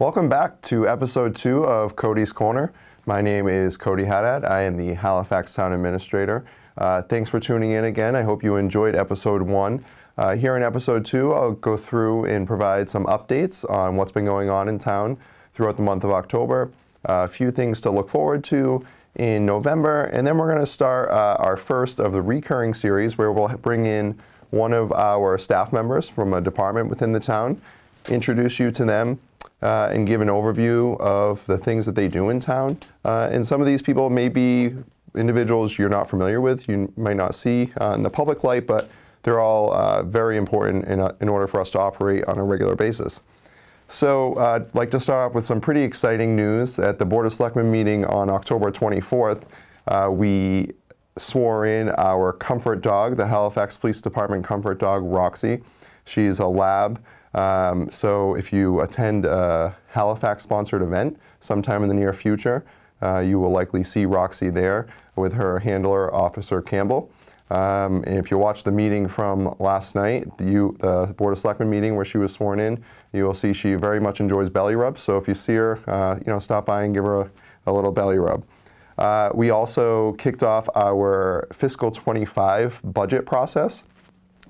Welcome back to episode 2 of Cody's Corner. My name is Cody Haddad. I am the Halifax Town Administrator. Thanks for tuning in again. I hope you enjoyed episode 1. Here in episode 2, I'll go through and provide some updates on what's been going on in town throughout the month of October, a few things to look forward to in November, and then we're going to start our first of the recurring series where we'll bring in one of our staff members from a department within the town, introduce you to them, and give an overview of the things that they do in town. And some of these people may be individuals you're not familiar with, you might not see in the public light, but they're all very important in order for us to operate on a regular basis. So I'd like to start off with some pretty exciting news. At the Board of Selectmen meeting on October 24th, we swore in our comfort dog, the Halifax Police Department comfort dog, Roxy. She's a lab. So if you attend a Halifax-sponsored event sometime in the near future, you will likely see Roxy there with her handler, Officer Campbell. And if you watch the meeting from last night, the Board of Selectmen meeting where she was sworn in, you will see she very much enjoys belly rubs. So if you see her, stop by and give her a little belly rub. We also kicked off our fiscal 25 budget process.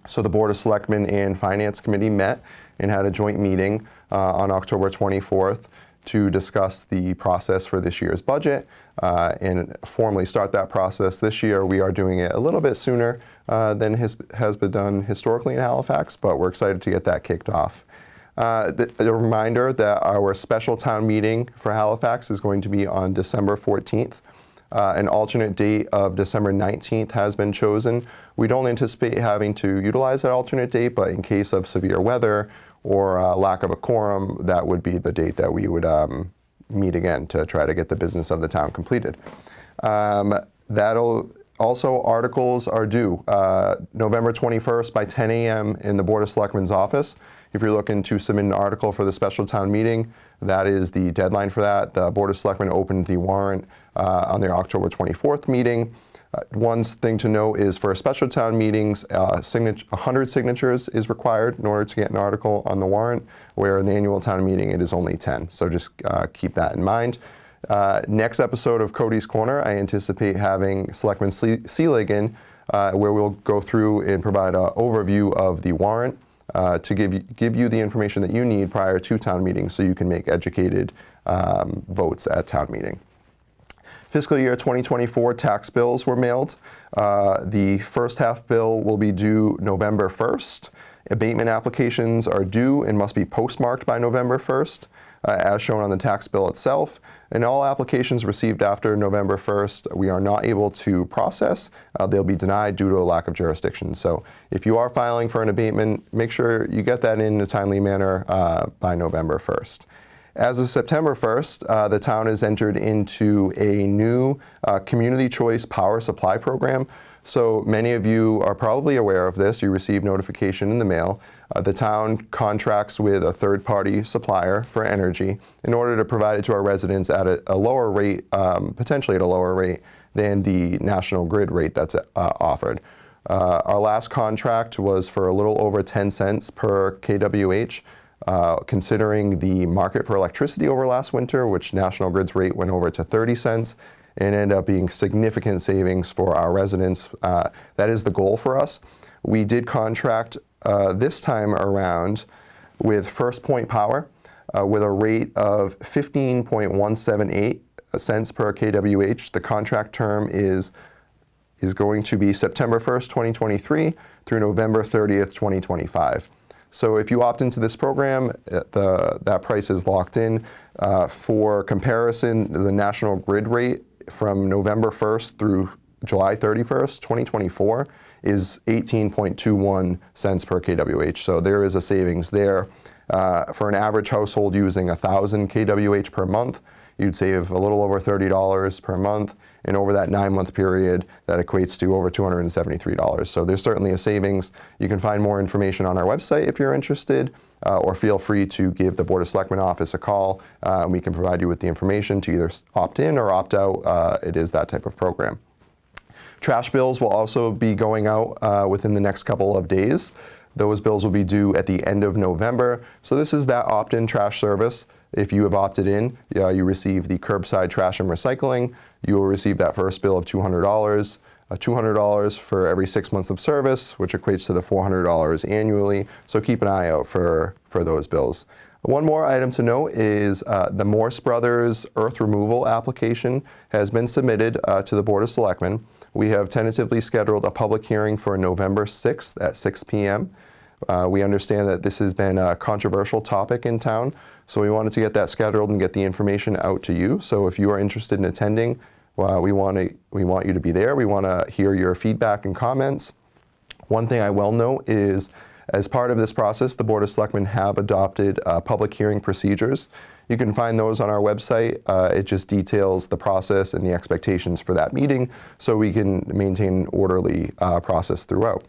So the Board of Selectmen and Finance Committee met and had a joint meeting on October 24th to discuss the process for this year's budget and formally start that process. This year we are doing it a little bit sooner than has been done historically in Halifax, but we're excited to get that kicked off. A reminder that our special town meeting for Halifax is going to be on December 14th. An alternate date of December 19th has been chosen. We don't anticipate having to utilize that alternate date, but in case of severe weather or lack of a quorum, that would be the date that we would meet again to try to get the business of the town completed. Articles are due November 21st by 10 a.m. in the Board of Selectmen's office. If you're looking to submit an article for the special town meeting, that is the deadline for that. The Board of Selectmen opened the warrant on their October 24th meeting. One thing to note is for special town meetings, 100 signatures is required in order to get an article on the warrant, where an annual town meeting it is only 10. So just keep that in mind. Next episode of Cody's Corner, I anticipate having Selectman Seelig in, where we'll go through and provide an overview of the warrant to give you the information that you need prior to town meeting so you can make educated votes at town meeting. Fiscal year 2024 tax bills were mailed. The first half bill will be due November 1st. Abatement applications are due and must be postmarked by November 1st, as shown on the tax bill itself. And all applications received after November 1st, we are not able to process. They'll be denied due to a lack of jurisdiction. So if you are filing for an abatement, make sure you get that in a timely manner by November 1st. As of September 1st, the town has entered into a new community choice power supply program. So many of you are probably aware of this. You receive notification in the mail. The town contracts with a third-party supplier for energy in order to provide it to our residents at a lower rate, potentially at a lower rate than the national grid rate that's offered. Our last contract was for a little over 10 cents per kWh. Considering the market for electricity over last winter, which National Grid's rate went over to 30 cents, and ended up being significant savings for our residents. That is the goal for us. We did contract this time around with First Point Power with a rate of 15.178 cents per kWh. The contract term is going to be September 1st, 2023 through November 30th, 2025. So if you opt into this program, that price is locked in. For comparison, the national grid rate from November 1st through July 31st, 2024 is 18.21 cents per kWh. So there is a savings there. For an average household using 1,000 kWh per month, you'd save a little over $30 per month. And over that 9-month period, that equates to over $273. So there's certainly a savings. You can find more information on our website if you're interested, or feel free to give the Board of Selectmen office a call, and we can provide you with the information to either opt in or opt out. It is that type of program. Trash bills will also be going out within the next couple of days. Those bills will be due at the end of November. So this is that opt-in trash service If you have opted in, you receive the curbside trash and recycling. You will receive that first bill of $200. $200 for every 6 months of service, which equates to the $400 annually. So keep an eye out for those bills. One more item to note is the Morse Brothers earth removal application has been submitted to the Board of Selectmen. We have tentatively scheduled a public hearing for November 6th at 6 p.m. We understand that this has been a controversial topic in town, so we wanted to get that scheduled and get the information out to you. So if you are interested in attending, we want you to be there. We want to hear your feedback and comments. One thing I will note is, as part of this process, the Board of Selectmen have adopted public hearing procedures. You can find those on our website. It just details the process and the expectations for that meeting so we can maintain an orderly process throughout.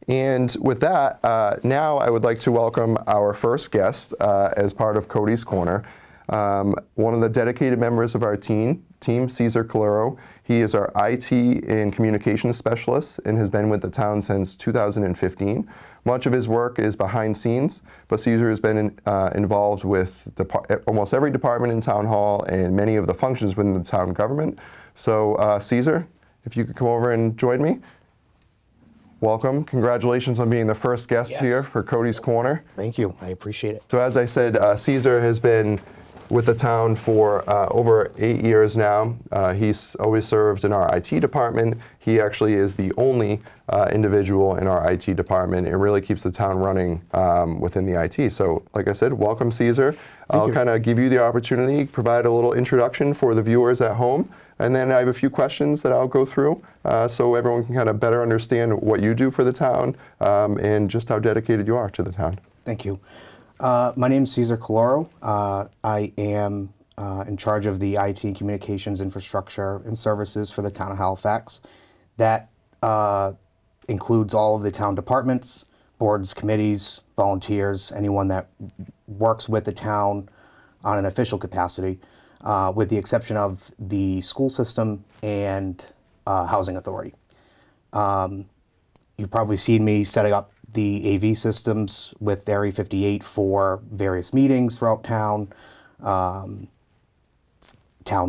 And with that, now I would like to welcome our first guest as part of Cody's Corner. One of the dedicated members of our team, Cesar Calouro. He is our IT and communications specialist and has been with the town since 2015. Much of his work is behind scenes, but Cesar has been involved with almost every department in Town Hall and many of the functions within the town government. So Cesar, if you could come over and join me. Welcome. Congratulations on being the first guest here for Cody's Corner. Thank you. I appreciate it. So as I said, Cesar has been with the town for over 8 years now. He's always served in our IT department. He actually is the only individual in our IT department. It really keeps the town running within the IT. So like I said, welcome, Cesar. I'll kind of give you the opportunity, provide a little introduction for the viewers at home, and then I have a few questions that I'll go through so everyone can kind of better understand what you do for the town and just how dedicated you are to the town. Thank you. My name is Cesar Calouro. I am in charge of the IT and communications infrastructure and services for the town of Halifax. That includes all of the town departments, boards, committees, volunteers, anyone that works with the town on an official capacity, with the exception of the school system and housing authority. You've probably seen me setting up the AV systems with Area 58 for various meetings throughout town, town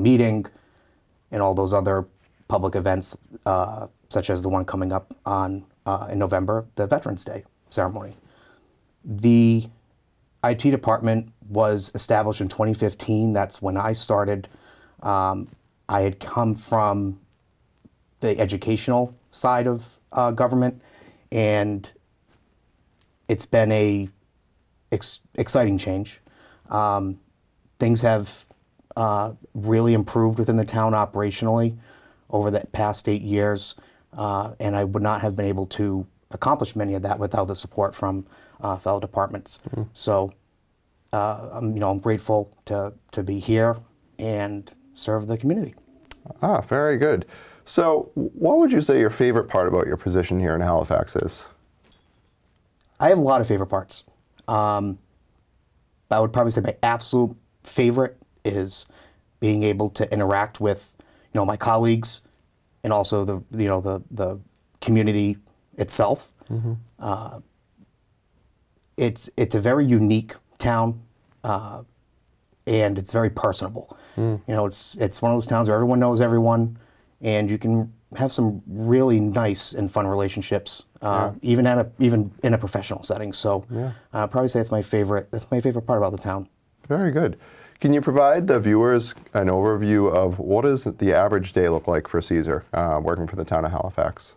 meeting, and all those other public events, such as the one coming up on in November, the Veterans Day ceremony. The IT department was established in 2015. That's when I started. I had come from the educational side of government, and it's been a exciting change. Things have really improved within the town operationally over the past 8 years, and I would not have been able to accomplish many of that without the support from fellow departments. Mm-hmm. So, I'm grateful to be here and serve the community. Ah, very good. So, what would you say your favorite part about your position here in Halifax is? I have a lot of favorite parts. I would probably say my absolute favorite is being able to interact with, my colleagues, and also the community itself. Mm-hmm. It's a very unique town, and it's very personable. Mm. It's one of those towns where everyone knows everyone, and you can have some really nice and fun relationships, even in a professional setting. So, I'd probably say it's my favorite. That's my favorite part about the town. Very good. Can you provide the viewers an overview of what does the average day look like for Cesar working for the town of Halifax?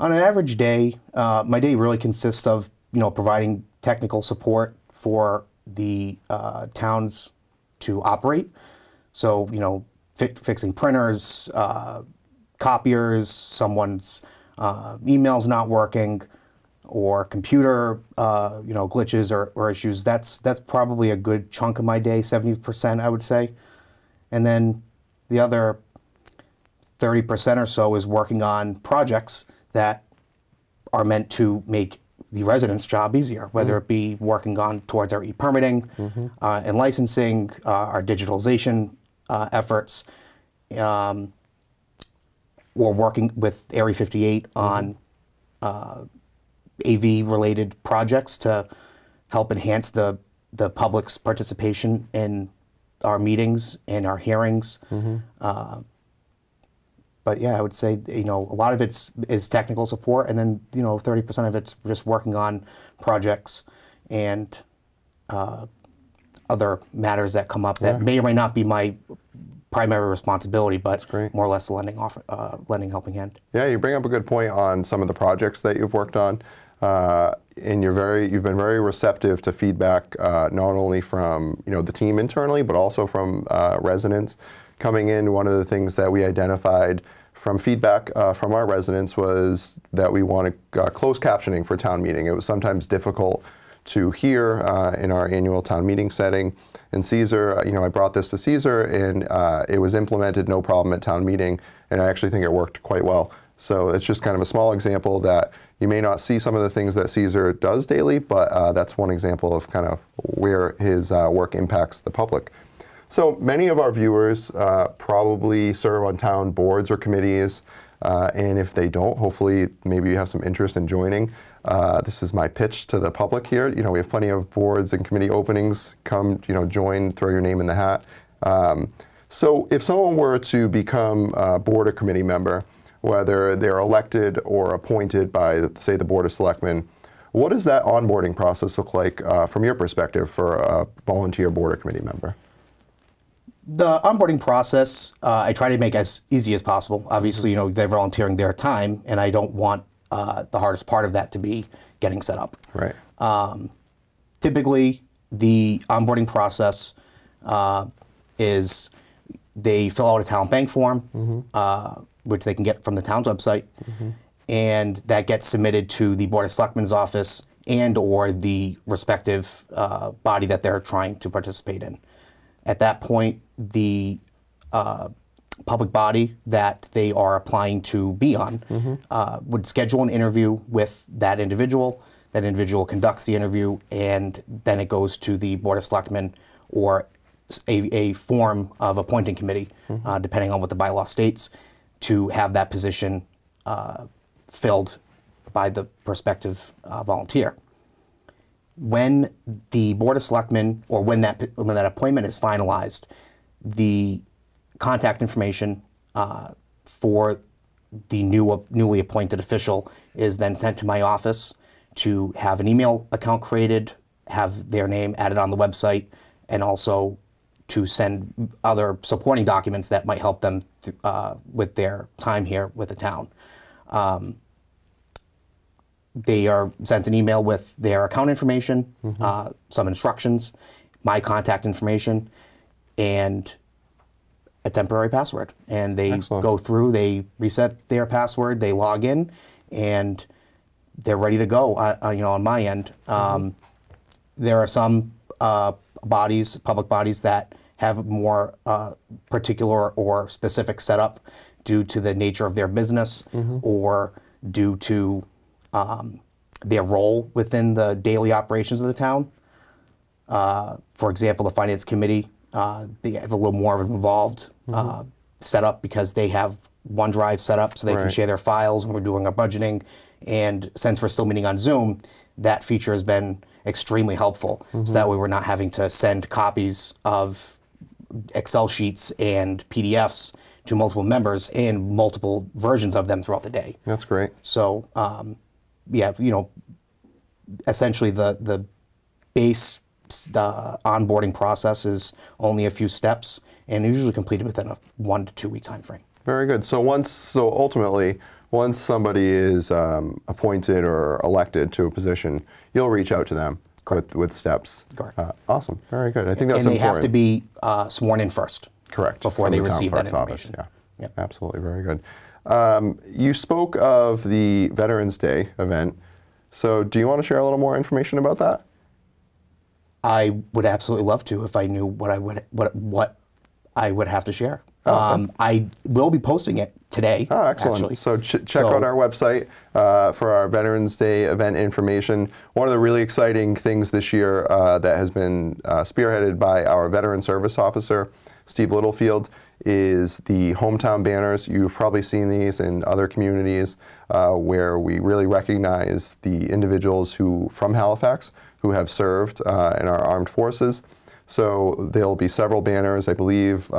On an average day, my day really consists of providing technical support for the towns to operate. So fixing printers, copiers, someone's email's not working, or computer glitches or issues. That's probably a good chunk of my day, 70% I would say. And then the other 30% or so is working on projects that are meant to make the residents' job easier, whether it be working on towards our e-permitting and licensing, our digitalization efforts, or working with Area 58 on AV-related projects to help enhance the the public's participation in our meetings and our hearings. But yeah, I would say, a lot of is technical support, and then 30% of it's just working on projects and other matters that come up that may or may not be my primary responsibility, but more or less the lending helping hand. Yeah, you bring up a good point on some of the projects that you've worked on, and you've been very receptive to feedback, not only from the team internally, but also from residents coming in. One of the things that we identified from feedback from our residents was that we wanted closed captioning for town meeting. It was sometimes difficult to hear in our annual town meeting setting. And Cesar, I brought this to Cesar, and it was implemented no problem at town meeting, and I actually think it worked quite well. So it's just kind of a small example that you may not see some of the things that Cesar does daily, but that's one example of kind of where his work impacts the public. So many of our viewers probably serve on town boards or committees, and if they don't, hopefully maybe you have some interest in joining. This is my pitch to the public here. We have plenty of boards and committee openings. Come, join, throw your name in the hat. So if someone were to become a board or committee member, whether they're elected or appointed by, say, the Board of Selectmen, what does that onboarding process look like from your perspective for a volunteer board or committee member? The onboarding process, I try to make as easy as possible. Obviously, they're volunteering their time, and I don't want the hardest part of that to be getting set up. Right. Typically, the onboarding process is they fill out a town bank form, which they can get from the town's website, and that gets submitted to the Board of Selectmen's office and or the respective body that they're trying to participate in. At that point, the public body that they are applying to be on would schedule an interview with that individual. That individual conducts the interview, and then it goes to the Board of Selectmen or a form of appointing committee, depending on what the bylaw states, to have that position filled by the prospective volunteer. When the Board of Selectmen, or when that appointment is finalized, the contact information for the newly appointed official is then sent to my office to have an email account created, have their name added on the website, and also to send other supporting documents that might help them with their time here with the town. They are sent an email with their account information, some instructions, my contact information, and a temporary password. And they go through, they reset their password, they log in, and they're ready to go. On my end, there are some bodies, public bodies, that have more particular or specific setup due to the nature of their business or due to their role within the daily operations of the town. For example, the Finance Committee, they have a little more of an involved setup because they have OneDrive set up so they can share their files when we're doing our budgeting. And since we're still meeting on Zoom, that feature has been extremely helpful. So that way we're not having to send copies of Excel sheets and PDFs to multiple members and multiple versions of them throughout the day. That's great. So, yeah, essentially the base onboarding process is only a few steps and usually completed within a 1 to 2 week time frame. Very good. So ultimately, once somebody is appointed or elected to a position, you'll reach out to them with steps. Correct. Awesome. Very good. I think that's important. And they have to be sworn in first. Correct. Before they receive that information. Office. Yeah. Yep. Absolutely. Very good. You spoke of the Veterans Day event. So do you want to share a little more information about that? I would absolutely love to if I knew what I would have to share. I will be posting it today. Oh, excellent. Actually. So check out our website for our Veterans Day event information. One of the really exciting things this year that has been spearheaded by our Veteran Service Officer, Steve Littlefield, is the hometown banners. You've probably seen these in other communities where we really recognize the individuals from Halifax who have served in our armed forces. So there'll be several banners. I believe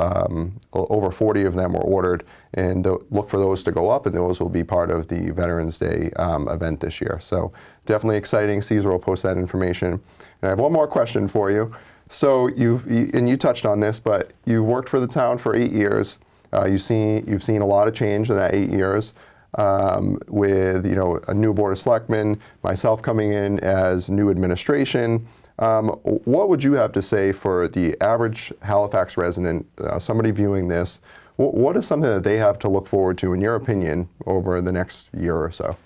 over 40 of them were ordered, and look for those to go up, and those will be part of the Veterans Day event this year. So definitely exciting. Cesar will post that information. And I have one more question for you. So you touched on this, but you worked for the town for 8 years. You've seen a lot of change in that 8 years. With a new board of selectmen, myself coming in as new administration. What would you have to say for the average Halifax resident, somebody viewing this? What is something that they have to look forward to, in your opinion, over the next year or so?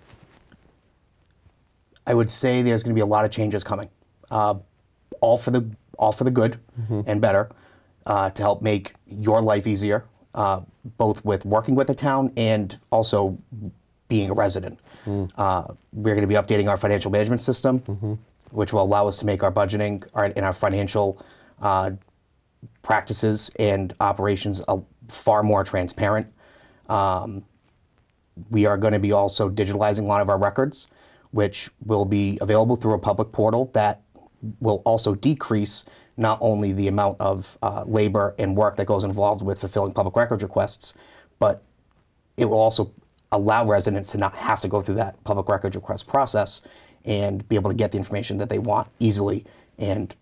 I would say there's going to be a lot of changes coming, all for the good and better, to help make your life easier, both with working with the town and also being a resident. We're going to be updating our financial management system, which will allow us to make our budgeting and our financial practices and operations far more transparent. We are going to be also digitalizing a lot of our records, which will be available through a public portal that will also decrease not only the amount of labor and work that goes involved with fulfilling public records requests, but it will also allow residents to not have to go through that public records request process and be able to get the information that they want easily and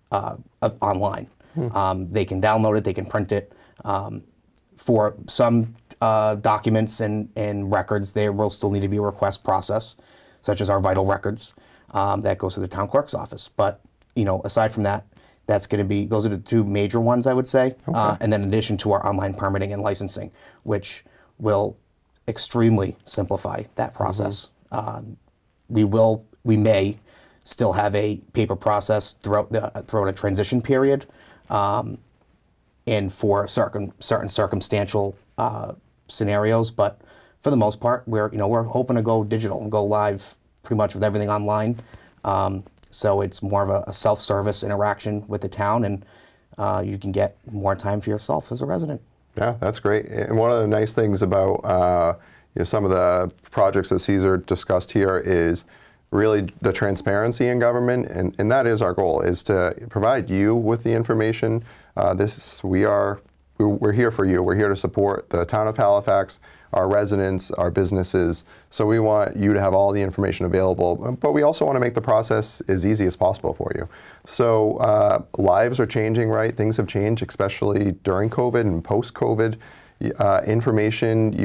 online. They can download it, they can print it. For some documents and records, there will still need to be a request process, such as our vital records, that goes to the town clerk's office. But aside from that, those are the two major ones, I would say. Okay. And then in addition to our online permitting and licensing, which will extremely simplify that process. We may still have a paper process throughout a transition period, and for certain circumstantial scenarios. But for the most part, we're hoping to go digital and go live pretty much with everything online. So it's more of a self-service interaction with the town, and you can get more time for yourself as a resident. Yeah, that's great. And one of the nice things about some of the projects that Cesar discussed here is really the transparency in government, and that is our goal, is to provide you with the information. We're here for you. We're here to support the town of Halifax, our residents, our businesses. So we want you to have all the information available, but we also want to make the process as easy as possible for you. So lives are changing, right? Things have changed, especially during COVID and post-COVID. You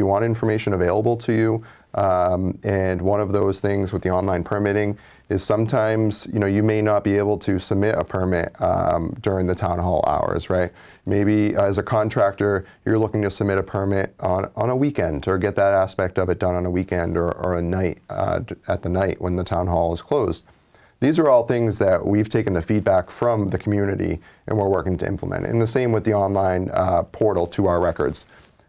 want information available to you. And one of those things with the online permitting is sometimes, you may not be able to submit a permit during the town hall hours, right? Maybe as a contractor, you're looking to submit a permit on a weekend, or get that aspect of it done on a weekend or a night, at the night when the town hall is closed. These are all things that we've taken the feedback from the community and we're working to implement. And the same with the online portal to our records.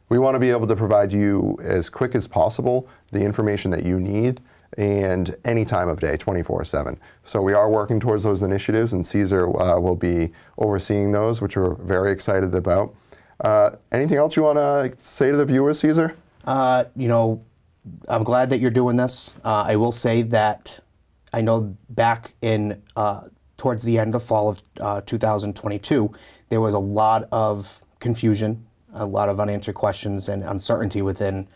We want to be able to provide you as quick as possible the information that you need, and any time of day, 24/7. So we are working towards those initiatives, and Cesar will be overseeing those, which we're very excited about. Anything else you want to say to the viewers, Cesar? I'm glad that you're doing this. I will say that I know back in towards the end of the fall of 2022, there was a lot of confusion, a lot of unanswered questions and uncertainty within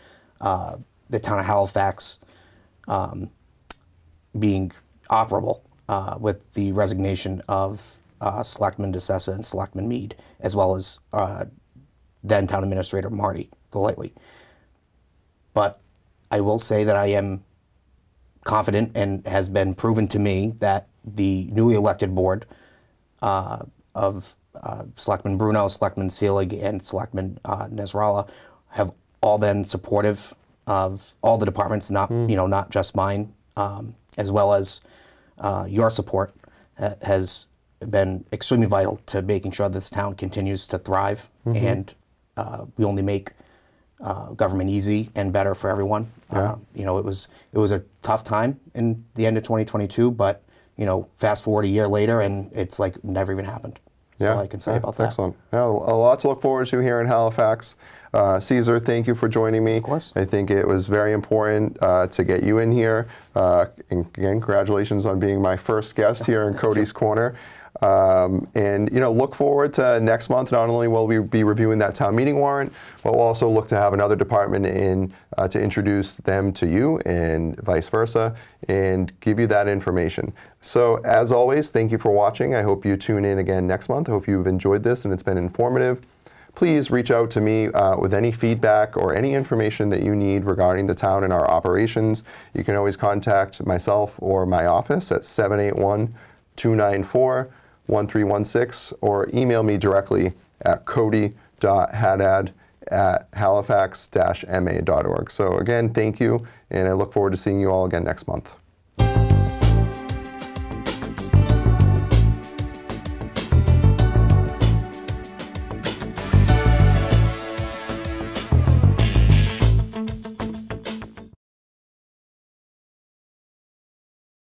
the town of Halifax being operable with the resignation of Selectman DeCessa and Selectman Mead, as well as then Town Administrator Marty Golightly. But I will say that I am confident, and has been proven to me, that the newly elected board of Selectman Bruno, Selectman Selig, and Selectman Nasrallah have all been supportive of all the departments, not just mine, as well as your support has been extremely vital to making sure this town continues to thrive, and we only make government easy and better for everyone. Yeah. You know, it was a tough time in the end of 2022, but you know, fast forward a year later, and it's like never even happened. That's all I can say about that. Excellent. Yeah, a lot to look forward to here in Halifax. Cesar, thank you for joining me. Of course. I think it was very important to get you in here. And again, congratulations on being my first guest here in Cody's Corner. And you know, look forward to next month. Not only will we be reviewing that town meeting warrant, but we'll also look to have another department in to introduce them to you and vice versa, and give you that information. So as always, thank you for watching. I hope you tune in again next month. I hope you've enjoyed this and it's been informative. Please reach out to me with any feedback or any information that you need regarding the town and our operations. You can always contact myself or my office at 781-294-1316, or email me directly at cody.haddad@halifax-ma.org. So again, thank you, and I look forward to seeing you all again next month.